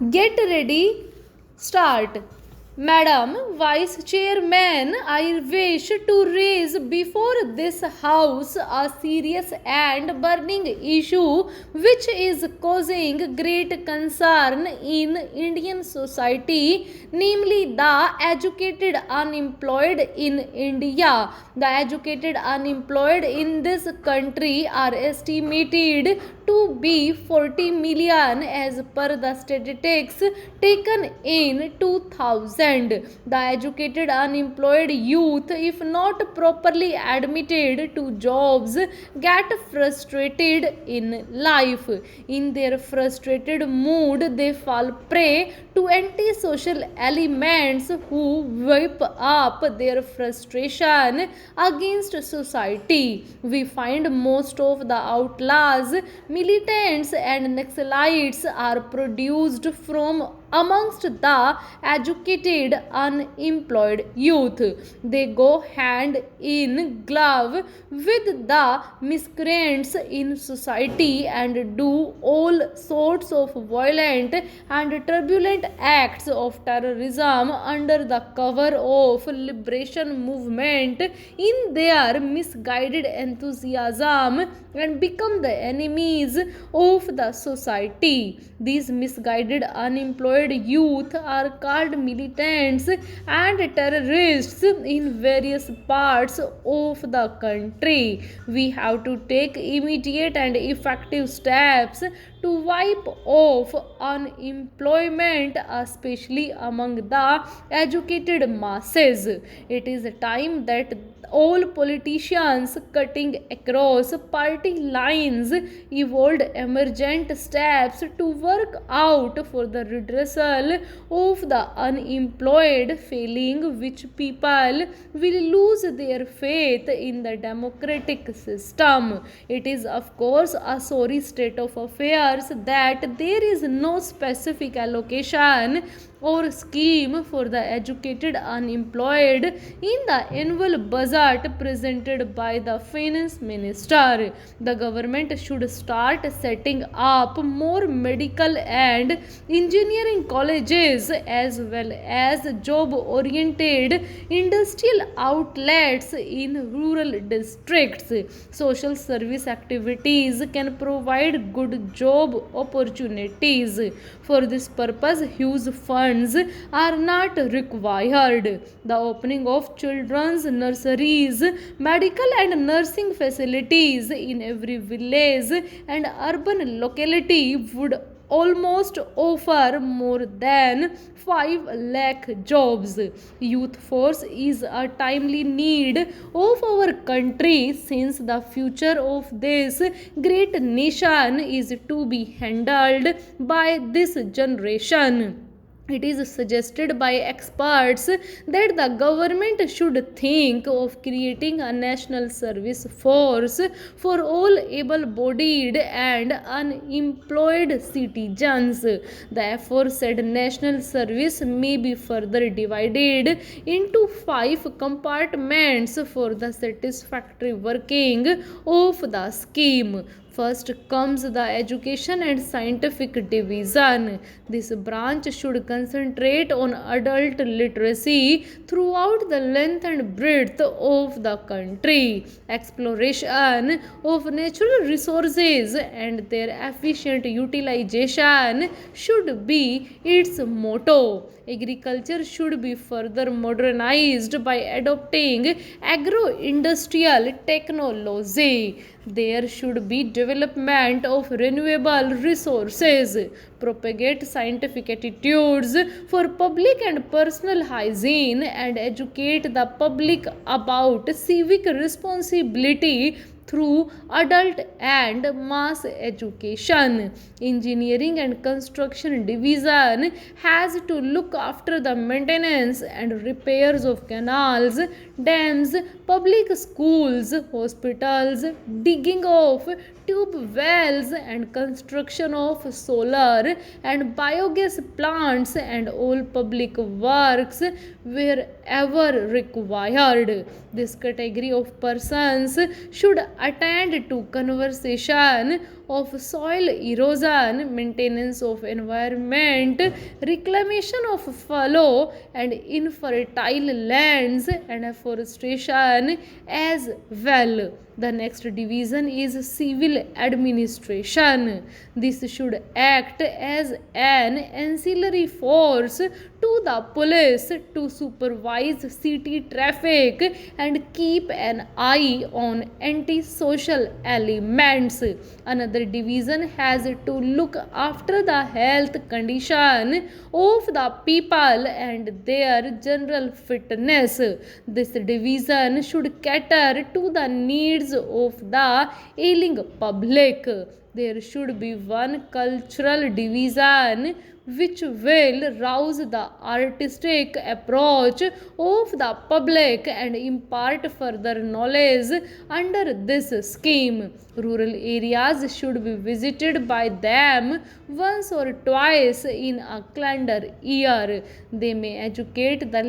Get ready, start. Madam Vice Chairman, I wish to raise before this House a serious and burning issue which is causing great concern in Indian society, namely the educated unemployed in India. The educated unemployed in this country are estimated to be 40 million as per the statistics taken in 2000. The educated unemployed youth, if not properly admitted to jobs, get frustrated in life. In their frustrated mood, they fall prey to antisocial elements who whip up their frustration against society. We find most of the outlaws, militants, and Naxalites are produced from amongst the educated unemployed youth. They go hand in glove with the miscreants in society and do all sorts of violent and turbulent acts of terrorism under the cover of liberation movement in their misguided enthusiasm and become the enemies of the society. These misguided unemployed youth are called militants and terrorists in various parts of the country. We have to take immediate and effective steps to wipe off unemployment, especially among the educated masses. It is time that all politicians cutting across party lines evolved emergent steps to work out for the redressal of the unemployed, failing which people will lose their faith in the democratic system. It is, of course, a sorry state of affairs that there is no specific allocation or scheme for the educated unemployed in the annual budget presented by the finance minister. The government should start setting up more medical and engineering colleges as well as job oriented industrial outlets in rural districts. Social service activities can provide good job opportunities. For this purpose, huge funds are not required. The opening of children's nurseries, medical and nursing facilities in every village and urban locality would almost offer more than 5 lakh jobs. Youth force is a timely need of our country since the future of this great nation is to be handled by this generation. It is suggested by experts that the government should think of creating a national service force for all able bodied and unemployed citizens. The aforesaid national service may be further divided into 5 compartments for the satisfactory working of the scheme. First comes the education and scientific division. This branch should concentrate on adult literacy throughout the length and breadth of the country. Exploration of natural resources and their efficient utilization should be its motto. Agriculture should be further modernized by adopting agro-industrial technology. There should be development of renewable resources, propagate scientific attitudes for public and personal hygiene, and educate the public about civic responsibility through adult and mass education. Engineering and construction division has to look after the maintenance and repairs of canals, dams, public schools, hospitals, digging of tube wells and construction of solar and biogas plants and all public works wherever required. This category of persons should attend to conversation of soil erosion, maintenance of environment, reclamation of fallow and infertile lands, and afforestation as well. The next division is civil administration. This should act as an ancillary force to the police to supervise city traffic and keep an eye on antisocial elements. Another division has to look after the health condition of the people and their general fitness. This division should cater to the needs of the ailing public. There should be one cultural division which will rouse the artistic approach of the public and impart further knowledge under this scheme. Rural areas should be visited by them once or twice in a calendar year. They may educate the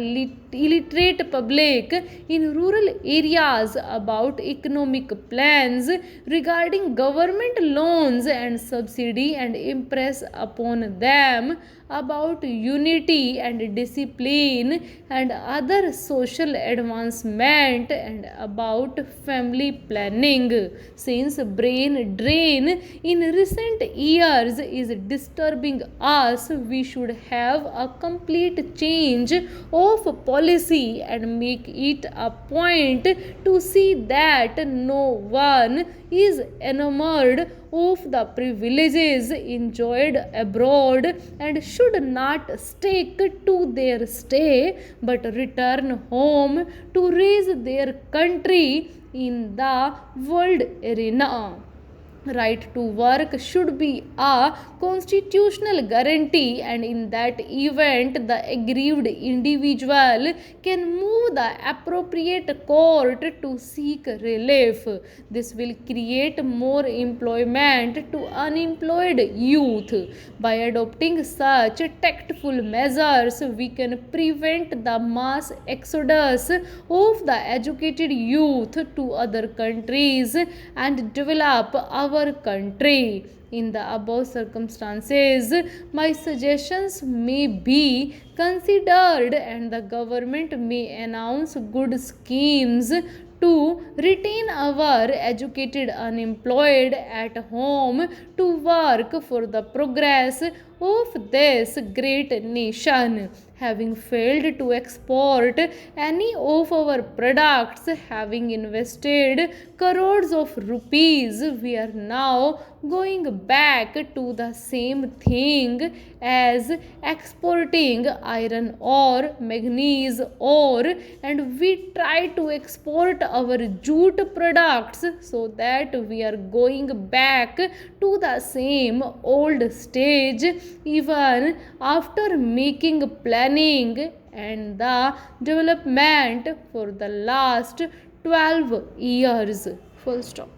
illiterate public in rural areas about economic plans regarding government loans and subsidy and impress upon them about unity and discipline and other social advancement and about family planning. Since brain drain in recent years is disturbing us, we should have a complete change of policy and make it a point to see that no one is enamored of the privileges enjoyed abroad and should not stick to their stay but return home to raise their country in the world arena. Right to work should be a constitutional guarantee, and in that event, the aggrieved individual can move the appropriate court to seek relief. This will create more employment to unemployed youth. By adopting such tactful measures, we can prevent the mass exodus of the educated youth to other countries and develop our country. In the above circumstances, my suggestions may be considered and the government may announce good schemes to retain our educated unemployed at home to work for the progress of this great nation. Having failed to export any of our products, having invested crores of rupees, we are now going back to the same thing as exporting iron ore, manganese ore, and we try to export our jute products, so that we are going back to the same old stage even after making planning and the development for the last 12 years. Full stop.